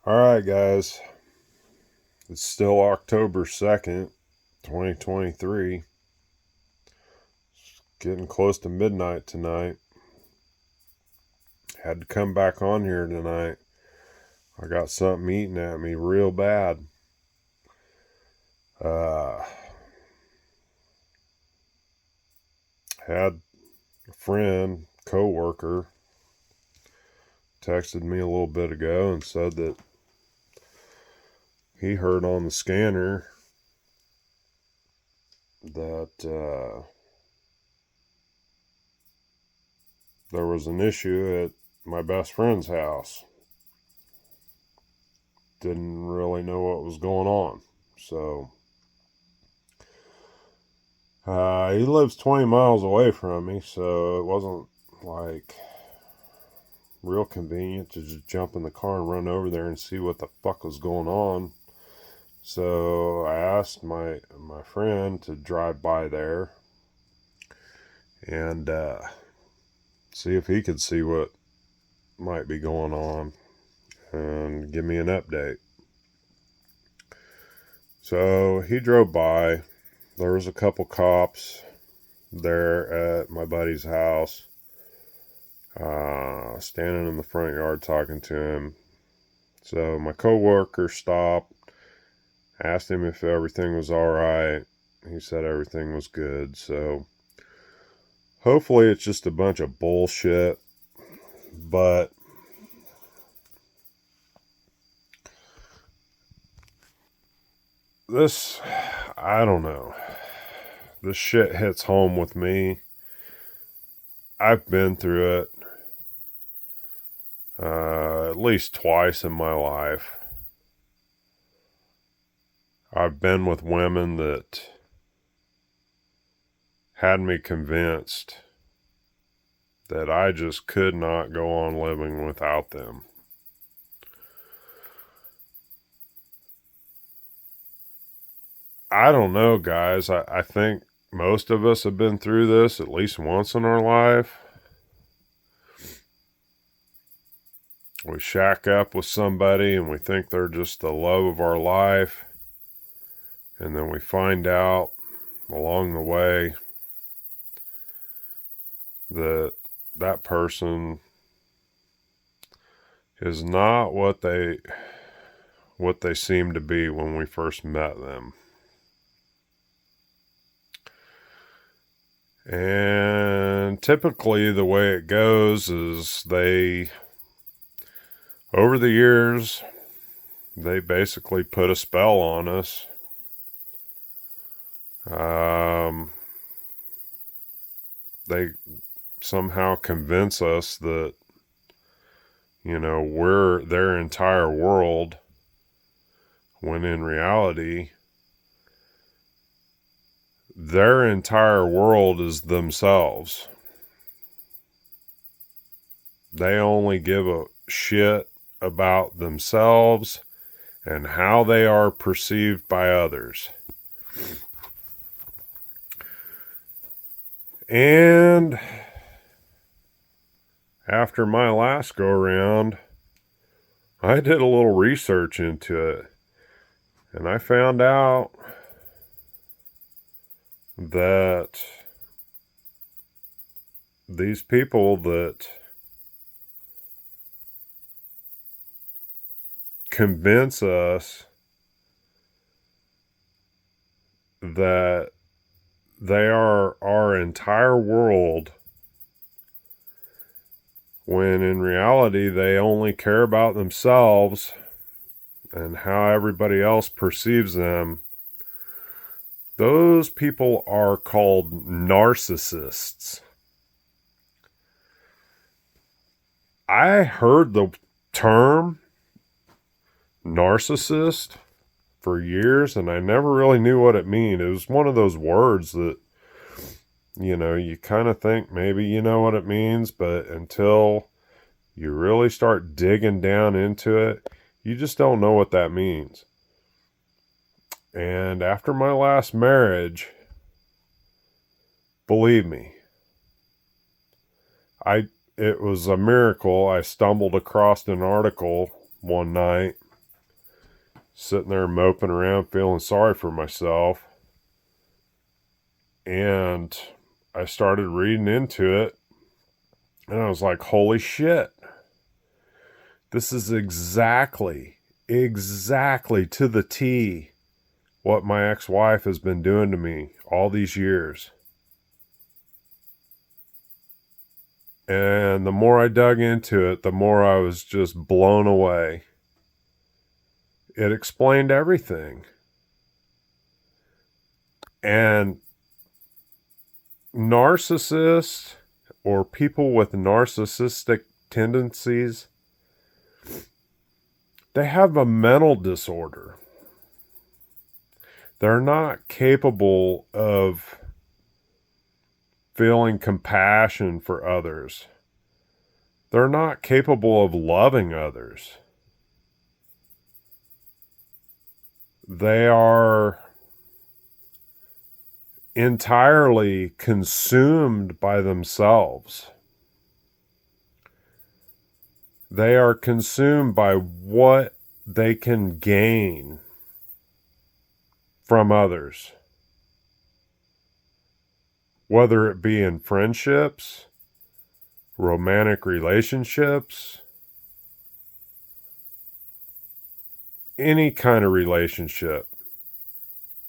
Alright, guys. It's still October 2nd, 2023. It's getting close to midnight tonight. Had to come back on here tonight. I got something eating at me real bad. Had a friend, co-worker, texted me a little bit ago and said that he heard on the scanner that there was an issue at my best friend's house. Didn't really know what was going on. So he lives 20 miles away from me, so it wasn't like real convenient to just jump in the car and run over there and see what the fuck was going on. So I asked my friend to drive by there and see if he could see what might be going on and give me an update. So he drove by. There was a couple cops there at my buddy's house, standing in the front yard talking to him. So my coworker stopped, asked him if everything was all right. He said everything was good. So hopefully it's just a bunch of bullshit, but this, I don't know. This shit hits home with me. I've been through it at least twice in my life. I've been with women that had me convinced that I just could not go on living without them. I don't know, guys. I think most of us have been through this at least once in our life. We shack up with somebody and we think they're just the love of our life. And then we find out along the way that that person is not what they seem to be when we first met them. And typically the way it goes is over the years, they basically put a spell on us. They somehow convince us that, we're their entire world, when in reality, their entire world is themselves. They only give a shit about themselves and how they are perceived by others. And after my last go around, I did a little research into it, and I found out that these people that convince us that they are our entire world, when in reality they only care about themselves and how everybody else perceives them. Those people are called narcissists. I heard the term narcissist for years, and I never really knew what it meant. It was one of those words that, you kind of think maybe you know what it means, but until you really start digging down into it, you just don't know what that means. And after my last marriage, believe me, it was a miracle. I stumbled across an article one night sitting there moping around, feeling sorry for myself. And I started reading into it, and I was like, holy shit. This is exactly to the T what my ex-wife has been doing to me all these years. And the more I dug into it, the more I was just blown away. It explained everything. And narcissists or people with narcissistic tendencies, they have a mental disorder. They're not capable of feeling compassion for others. They're not capable of loving others. They are entirely consumed by themselves. They are consumed by what they can gain from others, whether it be in friendships, romantic relationships, any kind of relationship.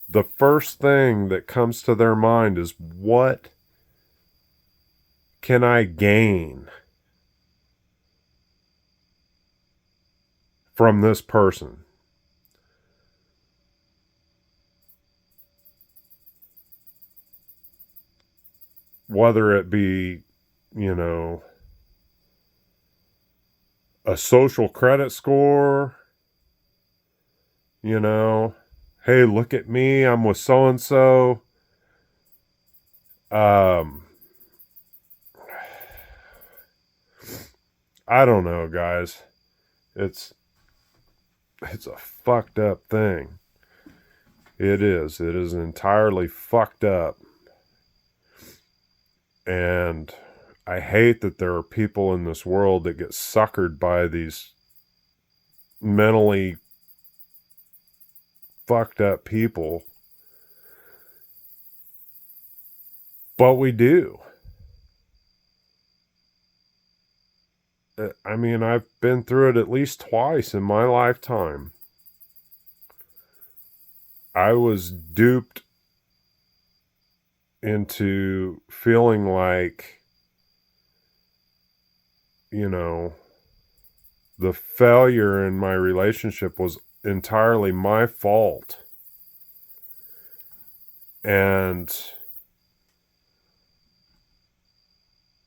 The first thing that comes to their mind is, what can I gain from this person? Whether it be, a social credit score, hey, look at me, I'm with so-and-so. I don't know, guys. It's a fucked up thing. It is. It is entirely fucked up. And I hate that there are people in this world that get suckered by these mentally fucked up people. But we do. I mean, I've been through it at least twice in my lifetime. I was duped into feeling like, the failure in my relationship was entirely my fault. And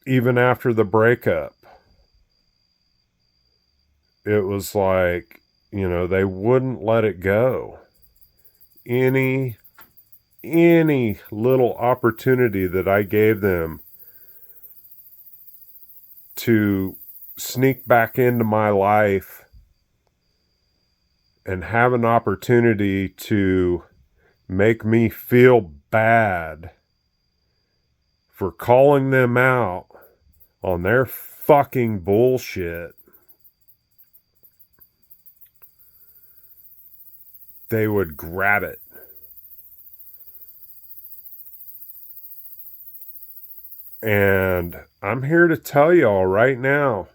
even after the breakup, it was like, they wouldn't let it go. Any little opportunity that I gave them to sneak back into my life and have an opportunity to make me feel bad for calling them out on their fucking bullshit, they would grab it. And I'm here to tell y'all right now,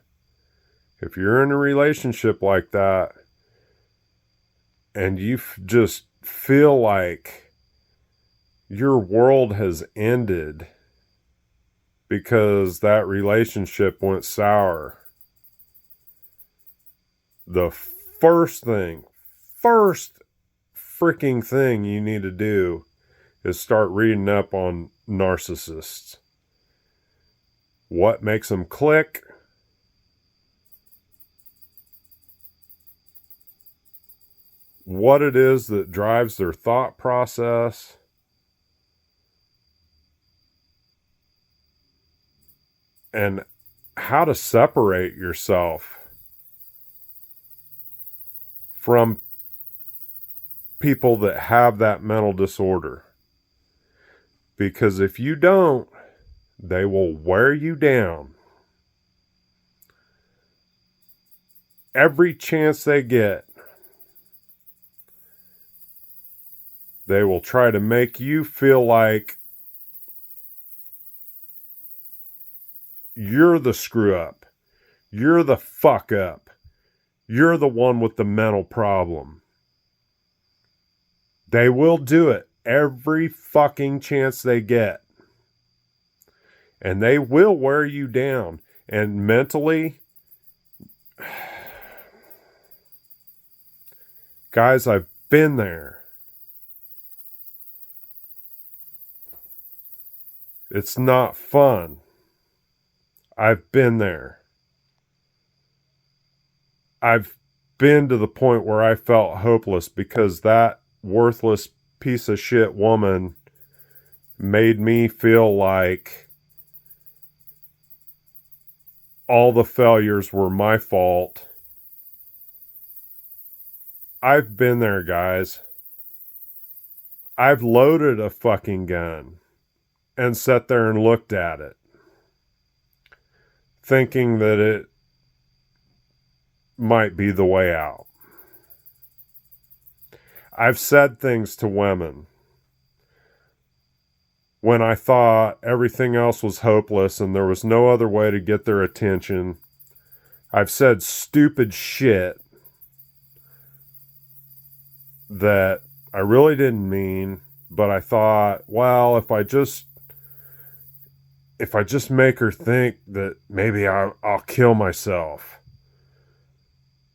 if you're in a relationship like that and you just feel like your world has ended because that relationship went sour, the first freaking thing you need to do is start reading up on narcissists. What makes them click? What it is that drives their thought process? And how to separate yourself from people that have that mental disorder. Because if you don't, they will wear you down. Every chance they get, They will try to make you feel like you're the screw up. You're the fuck up. You're the one with the mental problem. They will do it every fucking chance they get. And they will wear you down. And mentally, guys, I've been there. It's not fun. I've been there. I've been to the point where I felt hopeless because that worthless piece of shit woman made me feel like all the failures were my fault. I've been there, guys. I've loaded a fucking gun and sat there and looked at it, thinking that it might be the way out. I've said things to women when I thought everything else was hopeless and there was no other way to get their attention. I've said stupid shit that I really didn't mean, but I thought, well, if I just make her think that maybe I'll kill myself,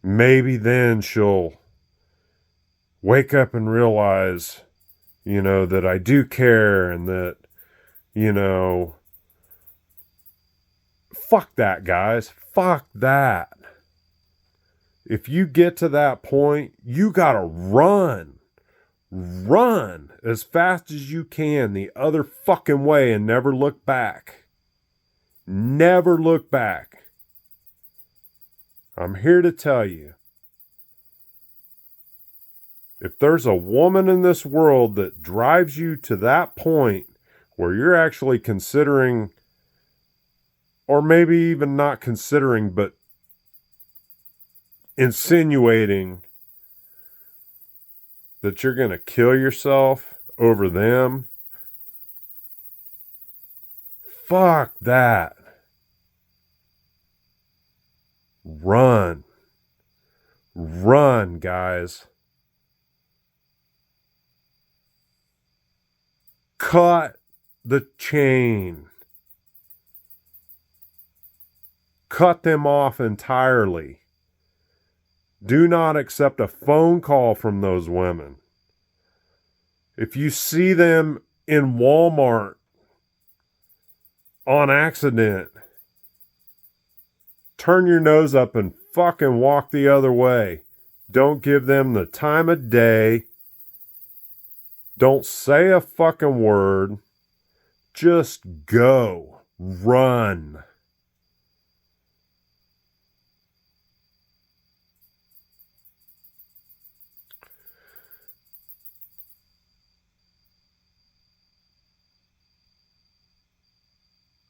maybe then she'll wake up and realize, that I do care and that, fuck that, guys. Fuck that. If you get to that point, you gotta run. Run as fast as you can the other fucking way and never look back. Never look back. I'm here to tell you, if there's a woman in this world that drives you to that point where you're actually considering, or maybe even not considering, but insinuating that you're going to kill yourself over them, fuck that. Run. Run, guys. Cut the chain. Cut them off entirely. Do not accept a phone call from those women. If you see them in Walmart on accident, turn your nose up and fucking walk the other way. Don't give them the time of day. Don't say a fucking word. Just go. Run.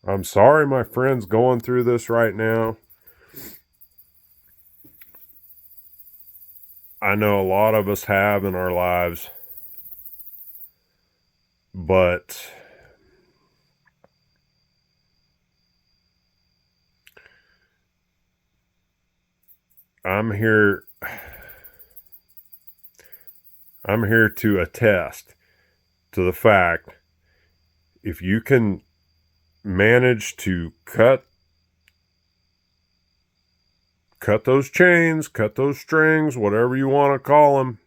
I'm sorry my friend's going through this right now. I know a lot of us have in our lives. But I'm here to attest to the fact, if you can manage to cut those chains, cut those strings, whatever you want to call them,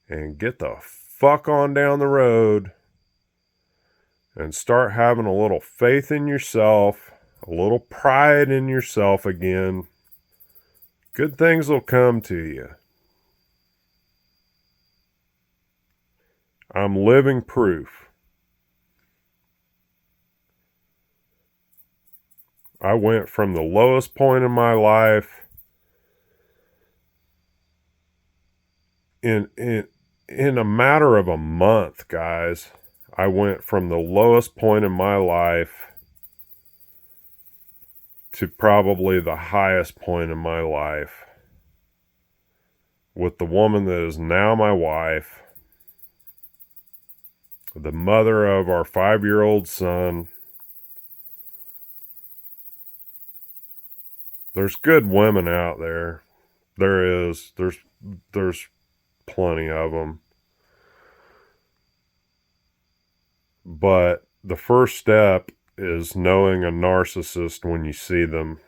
and get the fuck on down the road and start having a little faith in yourself, a little pride in yourself again, good things will come to you. I'm living proof. I went from the lowest point in my life in a matter of a month, guys. I went from the lowest point in my life to probably the highest point in my life with the woman that is now my wife. the mother of our 5-year-old son. There's good women out there. There is. There's plenty of them. But the first step is knowing a narcissist when you see them.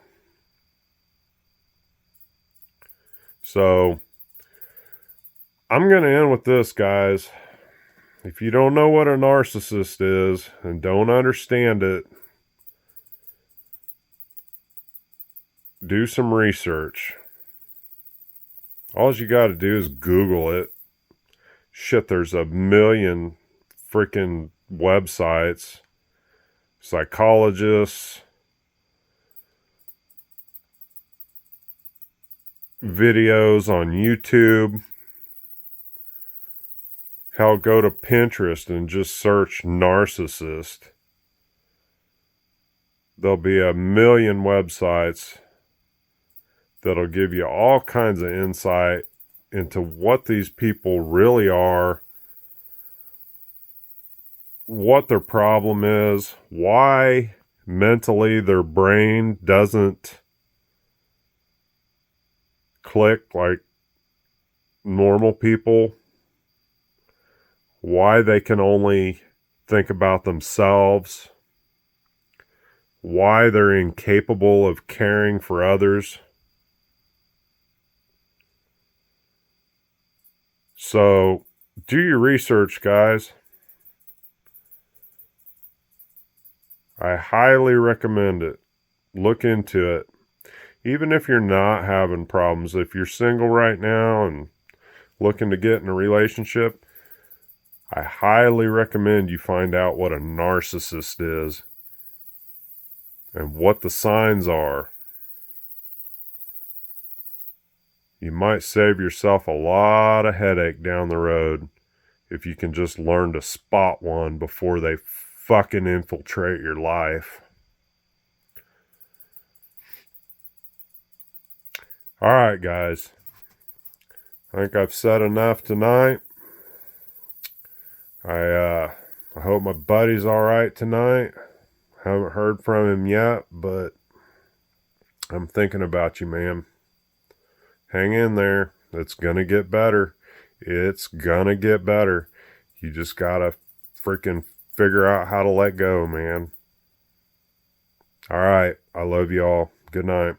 So I'm going to end with this, guys. If you don't know what a narcissist is and don't understand it, do some research. All you got to do is Google it. Shit, there's a million freaking websites, psychologists, videos on YouTube. Hell, go to Pinterest and just search narcissist. There'll be a million websites that'll give you all kinds of insight into what these people really are, what their problem is, why mentally their brain doesn't click like normal people, why they can only think about themselves, why they're incapable of caring for others. So do your research, guys. I highly recommend it. Look into it. Even if you're not having problems, if you're single right now and looking to get in a relationship, I highly recommend you find out what a narcissist is and what the signs are. You might save yourself a lot of headache down the road if you can just learn to spot one before they fucking infiltrate your life. All right, guys. I think I've said enough tonight. I hope my buddy's all right tonight. Haven't heard from him yet, but I'm thinking about you, man. Hang in there. It's gonna get better. It's gonna get better. You just gotta freaking figure out how to let go, man. All right. I love you all. Good night.